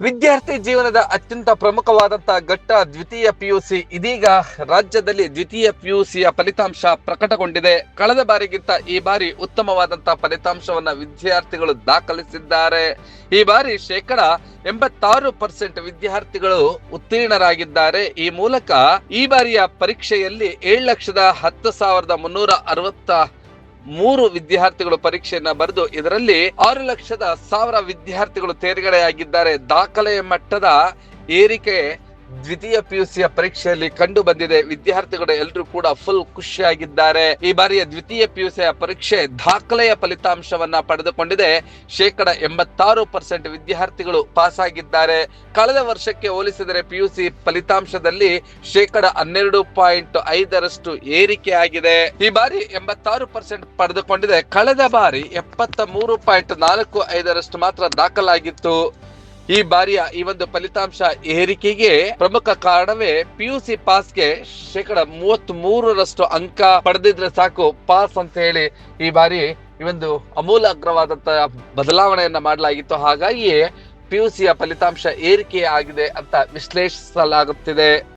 ವಿದ್ಯಾರ್ಥಿ ಜೀವನದ ಅತ್ಯಂತ ಪ್ರಮುಖವಾದಂತಹ ಘಟ್ಟ ದ್ವಿತೀಯ ಪಿಯುಸಿ. ಇದೀಗ ರಾಜ್ಯದಲ್ಲಿ ದ್ವಿತೀಯ ಪಿಯುಸಿಯ ಫಲಿತಾಂಶ ಪ್ರಕಟಗೊಂಡಿದೆ. ಕಳೆದ ಬಾರಿಗಿಂತ ಈ ಬಾರಿ ಉತ್ತಮವಾದಂತಹ ಫಲಿತಾಂಶವನ್ನ ವಿದ್ಯಾರ್ಥಿಗಳು ದಾಖಲಿಸಿದ್ದಾರೆ. ಈ ಬಾರಿ 86% ವಿದ್ಯಾರ್ಥಿಗಳು ಉತ್ತೀರ್ಣರಾಗಿದ್ದಾರೆ. ಈ ಮೂಲಕ ಈ ಬಾರಿಯ ಪರೀಕ್ಷೆಯಲ್ಲಿ 7,10,363 ವಿದ್ಯಾರ್ಥಿಗಳು ಪರೀಕ್ಷೆಯನ್ನ ಬರೆದು ಇದರಲ್ಲಿ 6,00,000 ವಿದ್ಯಾರ್ಥಿಗಳು ತೇರ್ಗಡೆಯಾಗಿದ್ದಾರೆ. ದಾಖಲೆಯ ಮಟ್ಟದ ಏರಿಕೆ ದ್ವಿತೀಯ ಪಿಯುಸಿಯ ಪರೀಕ್ಷೆಯಲ್ಲಿ ಕಂಡು ಬಂದಿದೆ. ವಿದ್ಯಾರ್ಥಿಗಳು ಎಲ್ಲರೂ ಕೂಡ ಫುಲ್ ಖುಷಿಯಾಗಿದ್ದಾರೆ. ಈ ಬಾರಿಯ ದ್ವಿತೀಯ ಪಿಯುಸಿಯ ಪರೀಕ್ಷೆ ದಾಖಲೆಯ ಫಲಿತಾಂಶವನ್ನ ಪಡೆದುಕೊಂಡಿದೆ. 86% ವಿದ್ಯಾರ್ಥಿಗಳು ಪಾಸ್ ಆಗಿದ್ದಾರೆ. ಕಳೆದ ವರ್ಷಕ್ಕೆ ಹೋಲಿಸಿದರೆ ಪಿಯುಸಿ ಫಲಿತಾಂಶದಲ್ಲಿ 12.5% ಏರಿಕೆ ಆಗಿದೆ. ಈ ಬಾರಿ 86% ಪಡೆದುಕೊಂಡಿದೆ. ಕಳೆದ ಬಾರಿ 73.45% ಮಾತ್ರ ದಾಖಲಾಗಿತ್ತು. ಈ ಬಾರಿಯ ಈ ಒಂದು ಫಲಿತಾಂಶ ಏರಿಕೆಗೆ ಪ್ರಮುಖ ಕಾರಣವೇ ಪಿಯುಸಿ ಪಾಸ್ಗೆ 33% ಅಂಕ ಪಡೆದಿದ್ರೆ ಸಾಕು ಪಾಸ್ ಅಂತ ಹೇಳಿ ಈ ಬಾರಿ ಈ ಒಂದು ಅಮೂಲಾಗ್ರವಾದಂತಹ ಬದಲಾವಣೆಯನ್ನ ಮಾಡಲಾಗಿತ್ತು. ಹಾಗಾಗಿಯೇ ಪಿಯುಸಿಯ ಫಲಿತಾಂಶ ಏರಿಕೆ ಆಗಿದೆ ಅಂತ ವಿಶ್ಲೇಷಿಸಲಾಗುತ್ತಿದೆ.